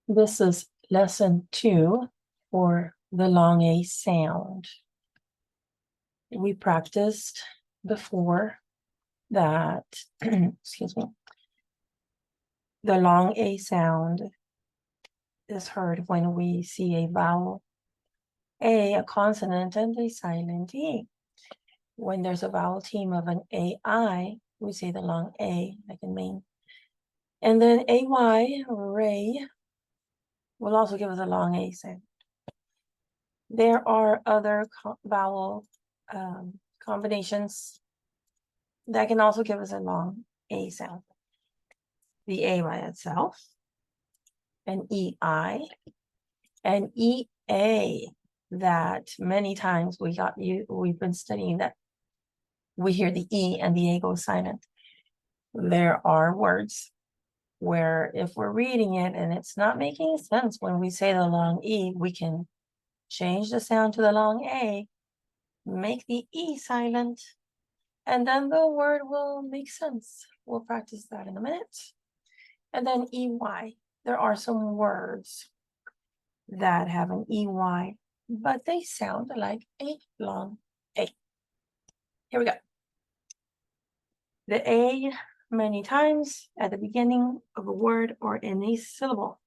This is lesson 2 for the long A sound. We practiced before that, excuse me, the long A sound is heard when we see a vowel, a consonant, and a silent E. When there's a vowel team of an AI, we say the long A, like in main. And then AY, ray, will also give us a long A sound. There are other vowel combinations that can also give us a long A sound. The A by itself, an EI, an EA, that many times we've been studying that we hear the E and the A go silent. There are words where if we're reading it and it's not making sense when we say the long E, we can change the sound to the long A, make the E silent, and then the word will make sense. We'll practice that in a minute. And then EY. There are some words that have an EY, but they sound like a long A. Here we go. The A many times at the beginning of a word or in a syllable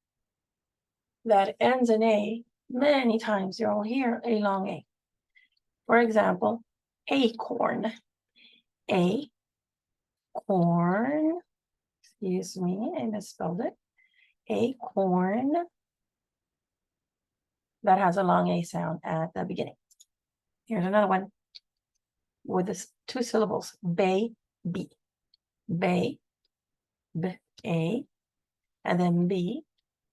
that ends in A, many times you'll hear a long A. For example, acorn. A, corn, excuse me, I misspelled it. Acorn. That has a long A sound at the beginning. Here's another one with this 2 syllables, baby. Bay, B, A, and then B,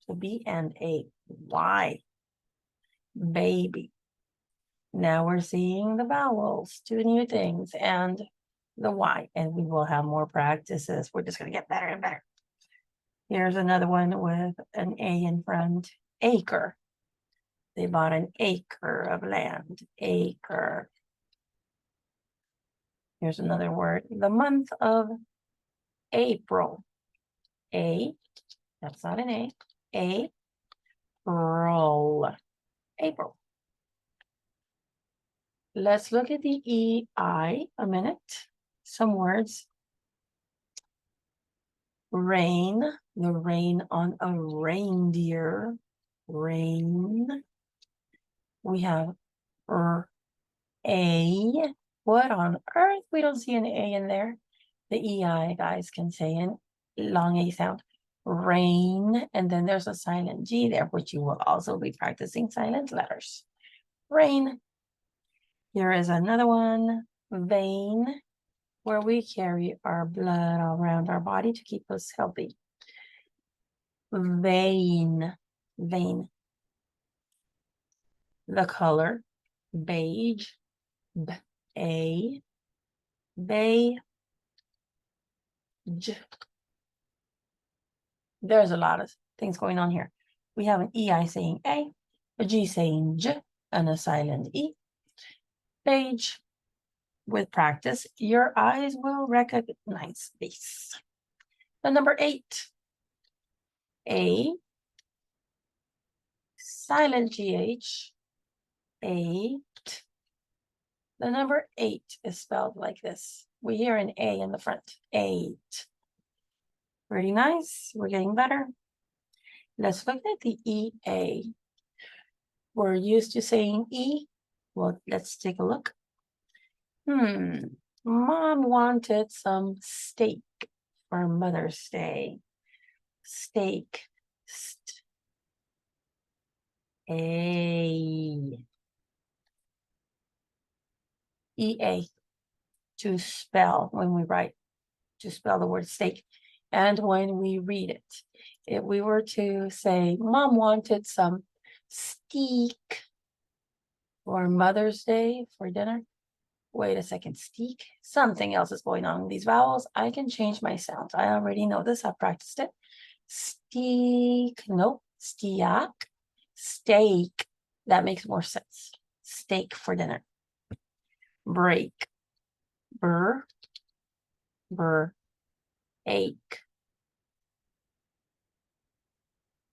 so B and A, Y, baby. Now we're seeing the vowels, 2 new things, and the Y, and we will have more practices. We're just going to get better and better. Here's another one with an A in front, acre. They bought an acre of land, acre. Here's another word, the month of April. A, that's not an A, April. April. Let's look at the EI a minute. Some words. Rain, the rain on a reindeer. Rain. We have A. What on earth? We don't see an A in there. The EI guys can say an long A sound. Rain, and then there's a silent G there, which you will also be practicing silent letters. Rain. Here is another one, vein, where we carry our blood around our body to keep us healthy. Vein, vein. The color, beige, B-A, beige. There's a lot of things going on here. We have an EI saying A, a G saying J, and a silent E. Beige. With practice, your eyes will recognize this. The number 8. A, silent GH, 8. The number 8 is spelled like this. We hear an A in the front, 8. Pretty nice, we're getting better. Let's look at the EA. We're used to saying E. Well, let's take a look. Mom wanted some steak for Mother's Day. Steak. A. EA. To spell when we write, to spell the word steak. And when we read it, if we were to say, Mom wanted some steak for Mother's Day for dinner. Wait a second, steak. Something else is going on with these vowels. I can change my sounds. I already know this. I've practiced it. Steak. Nope. Stiak. Steak. That makes more sense. Steak for dinner. Break. Burr. Burr. Ache.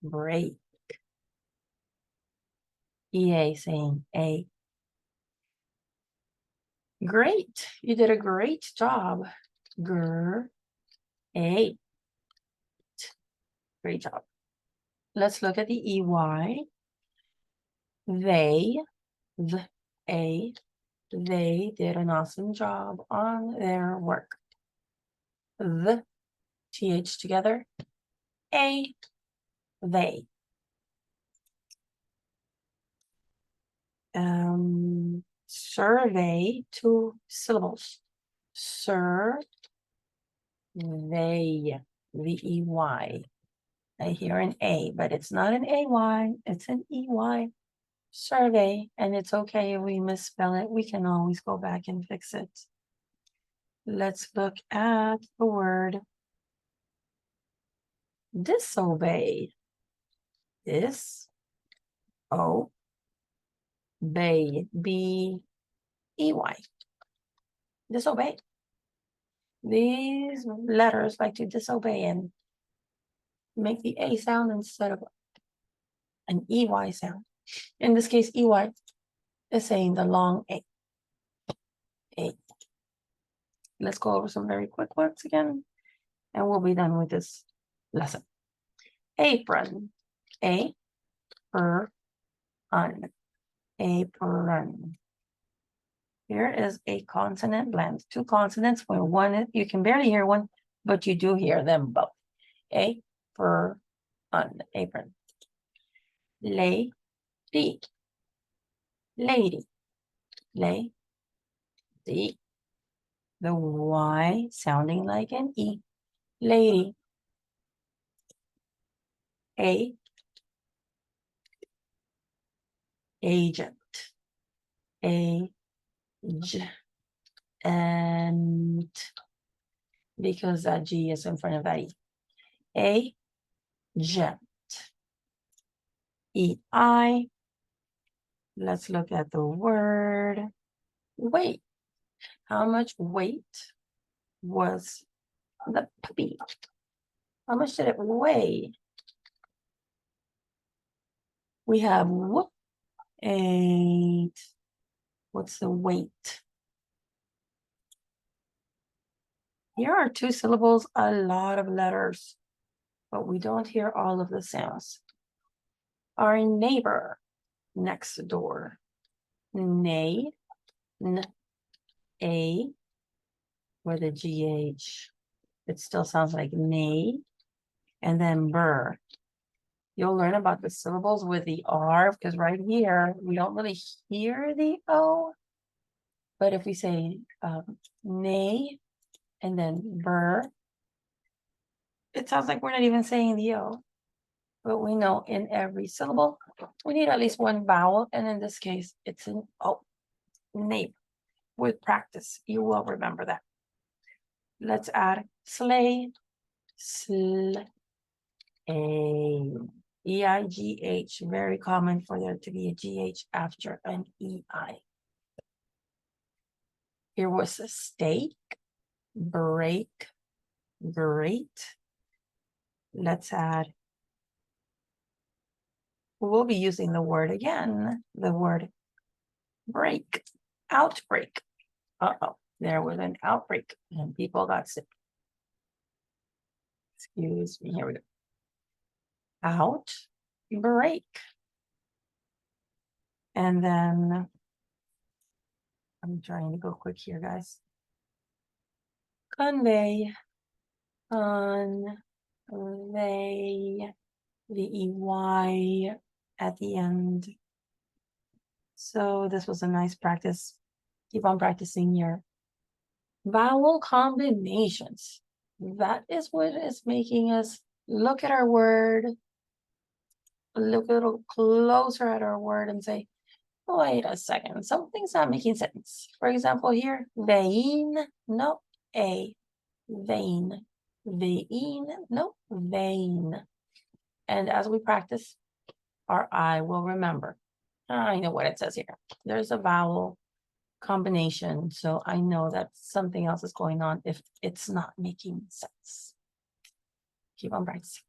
Break. EA saying A. Great. You did a great job. Great. Great job. Let's look at the EY. They did an awesome job on their work. The TH together. A, they. Survey, 2 syllables. Survey, V-E-Y. I hear an A, but it's not an A-Y, it's an E-Y. Survey, and it's okay if we misspell it. We can always go back and fix it. Let's look at the word disobey. Disobey. B-E-Y. Disobey. These letters like to disobey and make the A sound instead of an EY sound. In this case, EY is saying the long A. A. Let's go over some very quick words again, and we'll be done with this lesson. Apron. A-per-un. Apron. Here is a consonant blend. 2 consonants where one, you can barely hear one, but you do hear them both. A-per-un. Apron. Lady. Lady. Lady. The Y sounding like an E. Lady. A. Agent. Agent. Because that G is in front of that E. Agent. E-I. Let's look at the word weight. How much weight was the puppy? How much did it weigh? We have 8. What's the weight? Here are 2 syllables, a lot of letters, but we don't hear all of the sounds. Our neighbor, next door. Nay, N-A, with a G-H. It still sounds like nay, and then burr. You'll learn about the syllables with the R, because right here, we don't really hear the O. But if we say nay, and then burr, it sounds like we're not even saying the O. But we know in every syllable, we need at least 1 vowel. And in this case, it's an O. Neighbor. With practice, you will remember that. Let's add sleigh. Sleigh. E-I-G-H. Very common for there to be a G-H after an E-I. Here was a steak. Break. Great. Let's add. We'll be using the word again. The word break. Outbreak. Uh-oh. There was an outbreak and people got sick. Excuse me. Here we go. Outbreak. And then I'm trying to go quick here, guys. Convey. Convey. V-E-Y at the end. So this was a nice practice. Keep on practicing your vowel combinations. That is what is making us look at our word, look a little closer at our word and say, wait a second, something's not making sense. For example, here, vein, no, a, vein, vein, no, vein. And as we practice, our eye will remember. I know what it says here. There's a vowel combination, so I know that something else is going on if it's not making sense. Keep on practicing.